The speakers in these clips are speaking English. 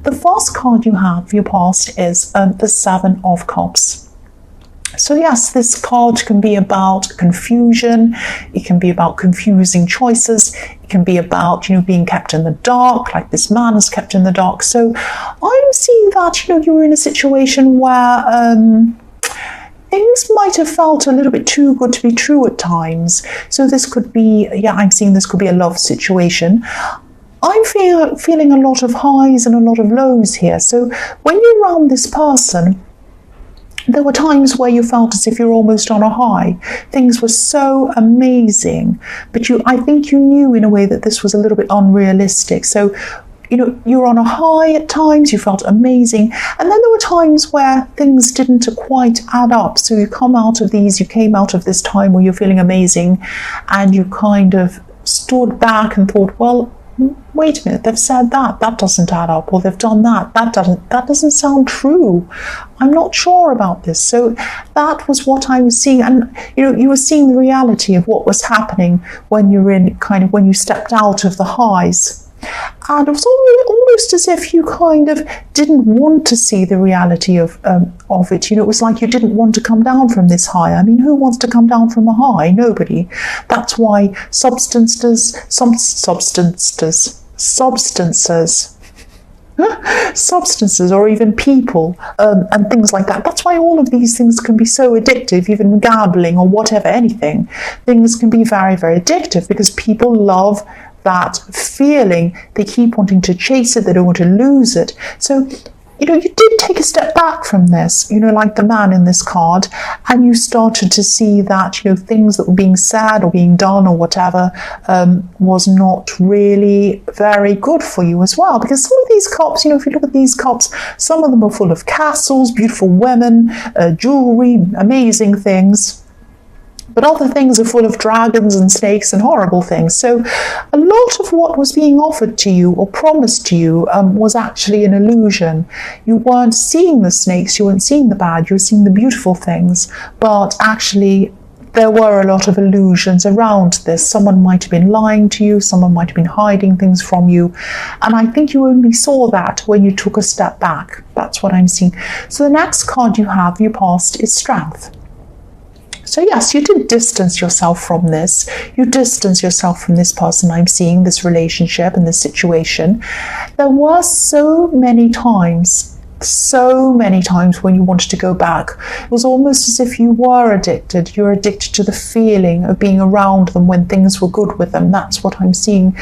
The first card you have for your past is the Seven of Cups. So yes, this card can be about confusion. It can be about confusing choices. It can be about, being kept in the dark, like this man is kept in the dark. So I'm seeing that, you're in a situation where things might have felt a little bit too good to be true at times. So this could be, I'm seeing this could be a love situation. I'm feeling a lot of highs and a lot of lows here. So when you're around this person, there were times where you felt as if you're almost on a high. Things were so amazing, but I think you knew in a way that this was a little bit unrealistic. So, you're on a high at times, you felt amazing, and then there were times where things didn't quite add up. So you came out of this time where you're feeling amazing, and you kind of stood back and thought, well, wait a minute, they've said that doesn't add up, or they've done that doesn't sound true. I'm not sure about this. So that was what I was seeing, and you were seeing the reality of what was happening when when you stepped out of the highs. And it was almost as if you kind of didn't want to see the reality of it. It was like you didn't want to come down from this high. I mean, who wants to come down from a high? Nobody. That's why substances, or even people and things like that. That's why all of these things can be so addictive, even gambling or whatever, anything. Things can be very, very addictive because people love that feeling. They keep wanting to chase it. They don't want to lose it. So, you did take a step back from this, like the man in this card, and you started to see that, things that were being said or being done or whatever was not really very good for you as well. Because some of these cups, if you look at these cups, some of them are full of castles, beautiful women, jewelry, amazing things. But other things are full of dragons and snakes and horrible things. So a lot of what was being offered to you or promised to you was actually an illusion. You weren't seeing the snakes, you weren't seeing the bad, you were seeing the beautiful things. But actually, there were a lot of illusions around this. Someone might have been lying to you, someone might have been hiding things from you. And I think you only saw that when you took a step back. That's what I'm seeing. So the next card you have, your past, is Strength. So yes, you did distance yourself from this. You distance yourself from this person I'm seeing, this relationship and this situation. There were so many times when you wanted to go back. It was almost as if you were addicted. You're addicted to the feeling of being around them when things were good with them. That's what I'm seeing.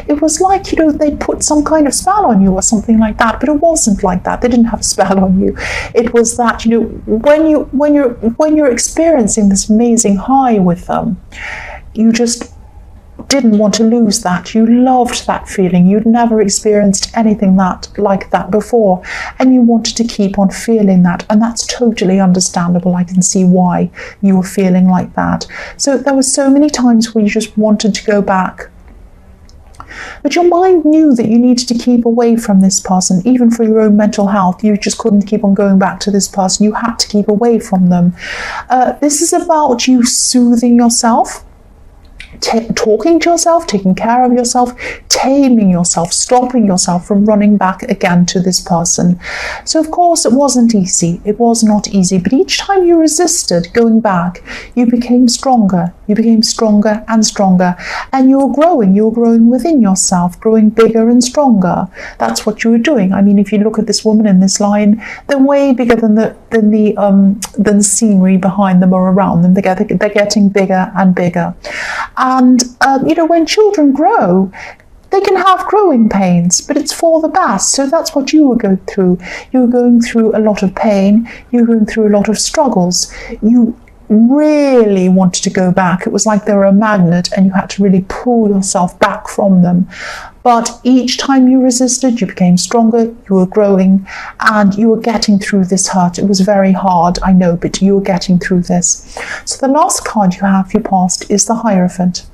It was like, they'd put some kind of spell on you or something like that, but it wasn't like that. They didn't have a spell on you. It was that, when you're experiencing this amazing high with them, you just didn't want to lose that. You loved that feeling. You'd never experienced anything like that before, and you wanted to keep on feeling that, and that's totally understandable. I can see why you were feeling like that. So there were so many times where you just wanted to go back, but your mind knew that you needed to keep away from this person, even for your own mental health. You just couldn't keep on going back to this person. You had to keep away from them. This is about you soothing yourself, talking to yourself, taking care of yourself, taming yourself, stopping yourself from running back again to this person. So of course it wasn't easy. It was not easy, but each time you resisted going back, you became stronger. You became stronger and stronger, and you were growing within yourself, growing bigger and stronger. That's what you were doing. I mean, if you look at this woman in this line, they're way bigger than the scenery behind them or around them. They're getting bigger and bigger. And when children grow, they can have growing pains, but it's for the best. So that's what you were going through. You were going through a lot of pain. You were going through a lot of struggles. You really wanted to go back. It was like they were a magnet, and you had to really pull yourself back from them. But each time you resisted, you became stronger, you were growing, and you were getting through this hurt. It was very hard, I know, but you were getting through this. So the last card you have, your past, is the Hierophant.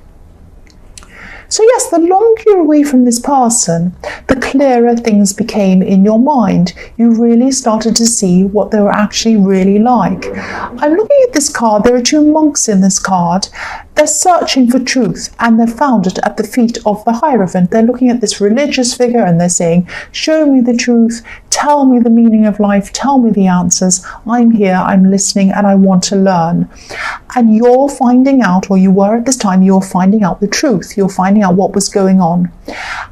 So yes, the longer you're away from this person, the clearer things became in your mind. You really started to see what they were actually really like. I'm looking at this card. There are two monks in this card. they're searching for truth, and they've found it at the feet of the Hierophant. They're looking at this religious figure and they're saying, show me the truth, tell me the meaning of life, tell me the answers. I'm here, I'm listening, and I want to learn. And you're finding out, or you were at this time, you're finding out the truth. You're finding out what was going on.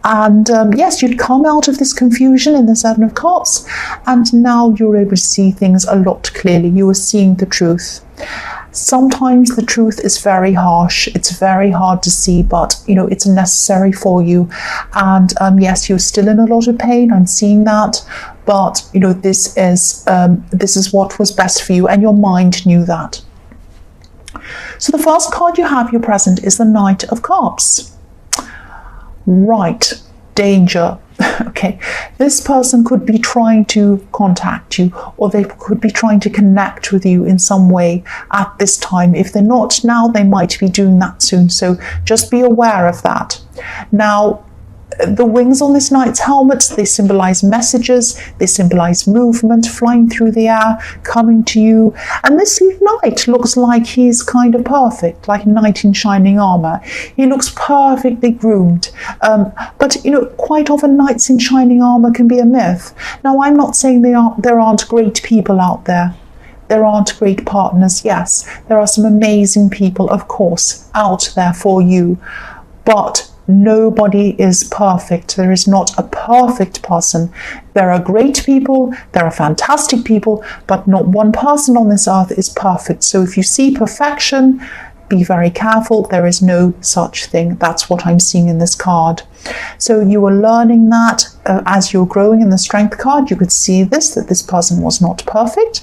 And yes, you'd come out of this confusion in the Seven of Cups, and now you're able to see things a lot clearly. You are seeing the truth. Sometimes the truth is very harsh. It's very hard to see, but it's necessary for you. And yes, you're still in a lot of pain. I'm seeing that, but this is what was best for you, and your mind knew that. So the first card you have, your present, is the Knight of Cups. Right, danger. Okay, this person could be trying to contact you, or they could be trying to connect with you in some way at this time. If they're not now, they might be doing that soon. So just be aware of that. Now, the wings on this knight's helmet, they symbolize messages, they symbolize movement, flying through the air, coming to you. And this knight looks like he's kind of perfect, like a knight in shining armor. He looks perfectly groomed. But quite often knights in shining armor can be a myth. Now, I'm not saying there aren't great people out there. There aren't great partners. Yes, there are some amazing people, of course, out there for you. But nobody is perfect. There is not a perfect person. There are great people, there are fantastic people, but not one person on this earth is perfect. So if you see perfection, be very careful. There is no such thing. That's what I'm seeing in this card. So you are learning that as you're growing in the Strength card. You could see that this person was not perfect.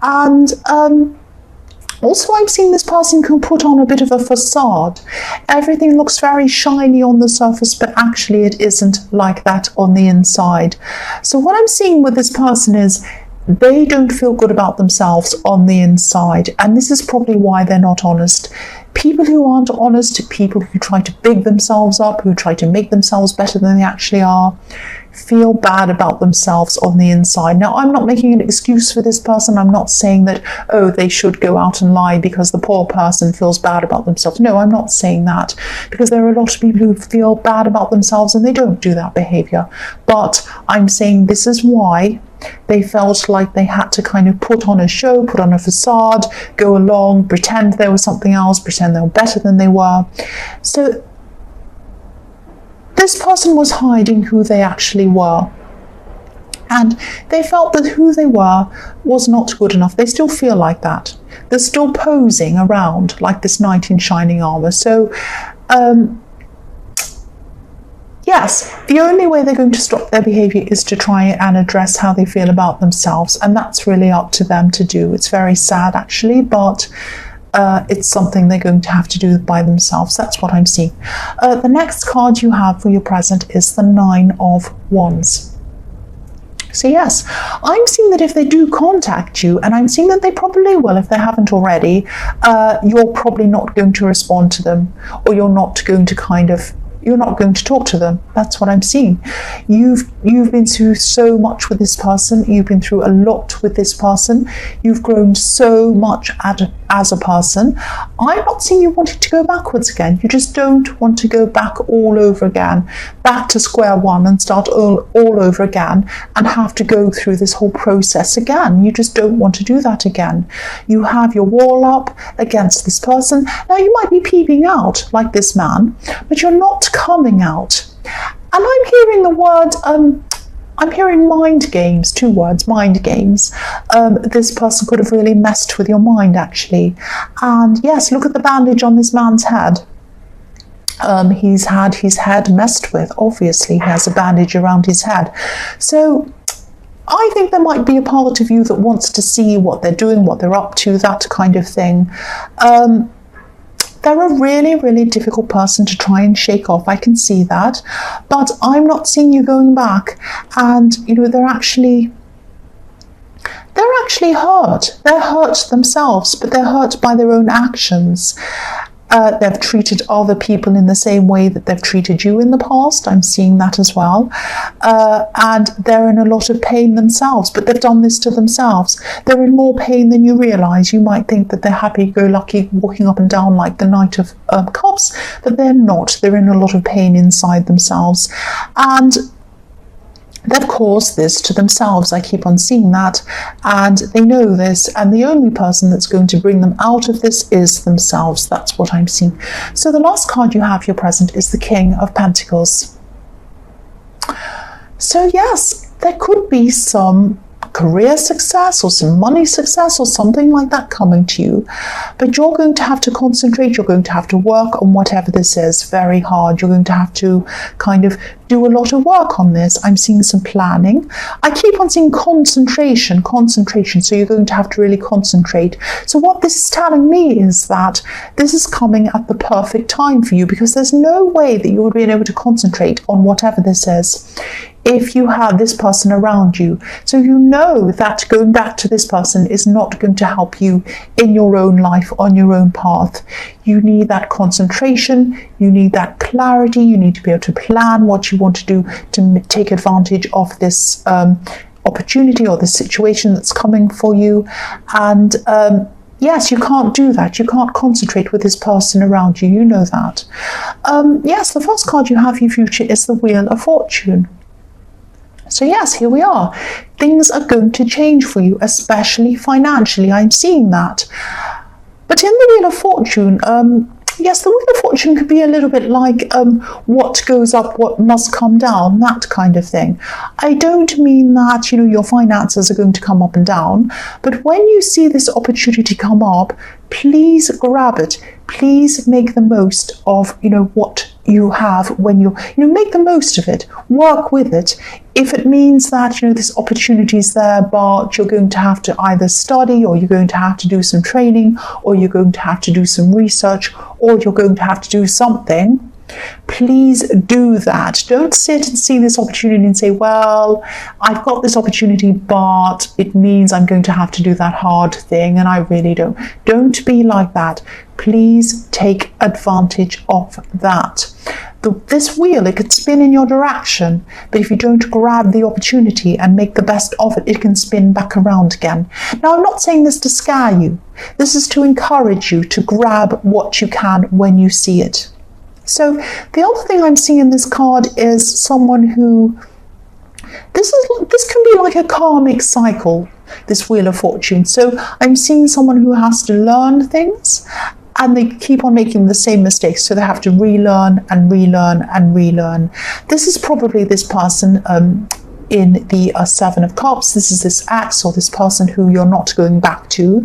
And also, I'm seeing this person can put on a bit of a facade. Everything looks very shiny on the surface, but actually it isn't like that on the inside. So what I'm seeing with this person is they don't feel good about themselves on the inside. And this is probably why they're not honest. People who aren't honest, people who try to big themselves up, who try to make themselves better than they actually are, feel bad about themselves on the inside. Now, I'm not making an excuse for this person. I'm not saying that, oh, they should go out and lie because the poor person feels bad about themselves. No, I'm not saying that, because there are a lot of people who feel bad about themselves and they don't do that behavior. But I'm saying this is why they felt like they had to kind of put on a show, put on a facade, go along, pretend there was something else, pretend they were better than they were. So this person was hiding who they actually were. And they felt that who they were was not good enough. They still feel like that. They're still posing around like this knight in shining armor. So, yes, the only way they're going to stop their behavior is to try and address how they feel about themselves. And that's really up to them to do. It's very sad, actually, but it's something they're going to have to do by themselves. That's what I'm seeing. The next card you have for your present is the Nine of Wands. So yes, I'm seeing that if they do contact you, and I'm seeing that they probably will if they haven't already, you're probably not going to respond to them, or you're not going to talk to them. That's what I'm seeing. You've been through so much with this person. You've been through a lot with this person. You've grown so much as a person. I'm not seeing you wanting to go backwards again. You just don't want to go back all over again, back to square one and start all over again and have to go through this whole process again. You just don't want to do that again. You have your wall up against this person. Now, you might be peeping out like this man, but you're not coming out. And I'm hearing the word, I'm hearing mind games, 2 words, mind games. This person could have really messed with your mind, actually. And yes, look at the bandage on this man's head. He's had his head messed with. Obviously, he has a bandage around his head. So I think there might be a part of you that wants to see what they're doing, what they're up to, that kind of thing. They're a really, really difficult person to try and shake off. I can see that. But I'm not seeing you going back. And, they're actually hurt. They're hurt themselves, but they're hurt by their own actions. They've treated other people in the same way that they've treated you in the past. I'm seeing that as well. And they're in a lot of pain themselves, but they've done this to themselves. They're in more pain than you realise. You might think that they're happy-go-lucky, walking up and down like the Knight of Cups, but they're not. They're in a lot of pain inside themselves. And they've caused this to themselves. I keep on seeing that, and they know this, and the only person that's going to bring them out of this is themselves. That's what I'm seeing. So the last card you have, your present, is the King of Pentacles. So yes, there could be some career success or some money success or something like that coming to you, but you're going to have to concentrate. You're going to have to work on whatever this is very hard. You're going to have to kind of do a lot of work on this. I'm seeing some planning. I keep on seeing concentration, so you're going to have to really concentrate. So what this is telling me is that this is coming at the perfect time for you, because there's no way that you would be able to concentrate on whatever this is if you have this person around you. So you know that going back to this person is not going to help you in your own life, on your own path. You need that concentration, you need that clarity, you need to be able to plan what you want to do to take advantage of this opportunity or the situation that's coming for you. And yes, you can't do that. You can't concentrate with this person around you. You know that. Yes, the first card you have, your future, is the Wheel of Fortune. So yes, here we are. Things are going to change for you, especially financially. I'm seeing that. But in the Wheel of Fortune, yes, the Wheel of Fortune could be a little bit like what goes up, what must come down, that kind of thing. I don't mean that, your finances are going to come up and down, but when you see this opportunity come up, please grab it. Please make the most of, what you have when make the most of it. Work with it. If it means that, this opportunity is there, but you're going to have to either study, or you're going to have to do some training, or you're going to have to do some research, or you're going to have to do something, please do that. Don't sit and see this opportunity and say, well, I've got this opportunity, but it means I'm going to have to do that hard thing, and I really don't. Don't be like that. Please take advantage of that. This wheel, it could spin in your direction, but if you don't grab the opportunity and make the best of it, it can spin back around again. Now, I'm not saying this to scare you. This is to encourage you to grab what you can when you see it. So the other thing I'm seeing in this card is someone who, this can be like a karmic cycle, this Wheel of Fortune. So I'm seeing someone who has to learn things, and they keep on making the same mistakes, so they have to relearn and relearn and relearn. This is probably this person in the Seven of Cups. This is this ex or this person who you're not going back to.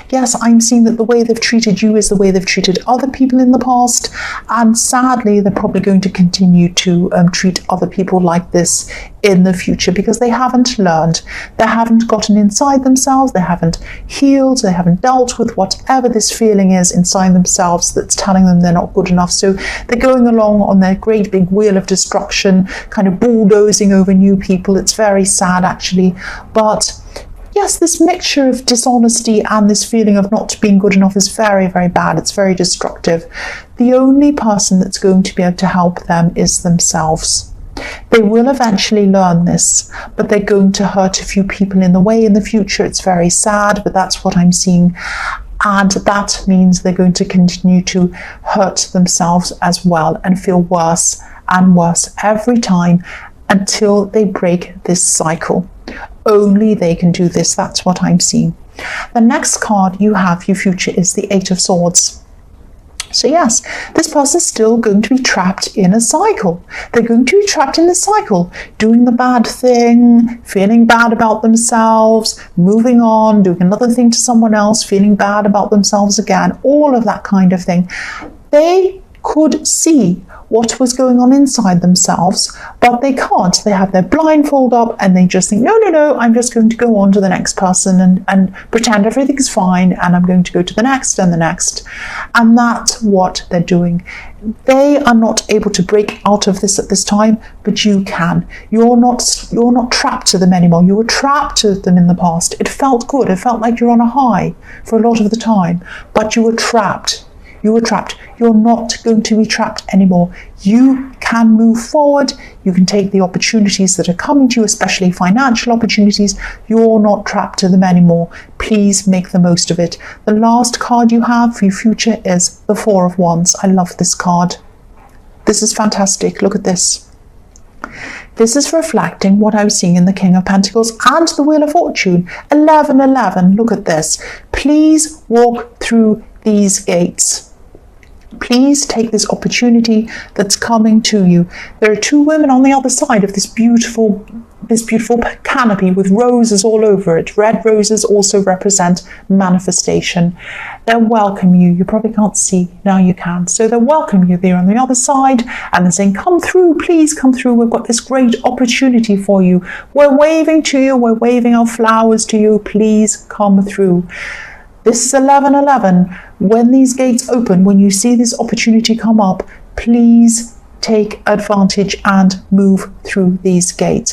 Yes, I'm seeing that the way they've treated you is the way they've treated other people in the past, and sadly they're probably going to continue to treat other people like this in the future, because they haven't learned, they haven't gotten inside themselves, they haven't healed, they haven't dealt with whatever this feeling is inside themselves that's telling them they're not good enough. So they're going along on their great big wheel of destruction, kind of bulldozing over new people. It's very sad, actually. But yes, this mixture of dishonesty and this feeling of not being good enough is very, very bad. It's very destructive. The only person that's going to be able to help them is themselves. They will eventually learn this, but they're going to hurt a few people in the way in the future. It's very sad, but that's what I'm seeing. And that means they're going to continue to hurt themselves as well and feel worse and worse every time until they break this cycle. Only they can do this. That's what I'm seeing. The next card you have, your future, is the Eight of Swords. So yes, this person is still going to be trapped in a cycle. They're going to be trapped in a cycle, doing the bad thing, feeling bad about themselves, moving on, doing another thing to someone else, feeling bad about themselves again, all of that kind of thing. They could see what was going on inside themselves, but they can't. They have their blindfold up and they just think, no, I'm just going to go on to the next person and pretend everything's fine, and I'm going to go to the next and the next. And that's what they're doing. They are not able to break out of this at this time, but you can. You're not trapped to them anymore. You were trapped to them in the past. It felt good. It felt like you're on a high for a lot of the time, but you were trapped. You were trapped. You're not going to be trapped anymore. You can move forward. You can take the opportunities that are coming to you, especially financial opportunities. You're not trapped to them anymore. Please make the most of it. The last card you have for your future is the Four of Wands. I love this card. This is fantastic. Look at this. This is reflecting what I was seeing in the King of Pentacles and the Wheel of Fortune. 1111. Look at this. Please walk through these gates. Please take this opportunity that's coming to you. There are two women on the other side of this beautiful canopy with roses all over it. Red roses also represent manifestation. They welcome you. You probably can't see, now you can. So they welcome you there on the other side, and they're saying, come through, please come through. We've got this great opportunity for you. We're waving to you. We're waving our flowers to you. Please come through. This is 1111. When these gates open, when you see this opportunity come up, please take advantage and move through these gates.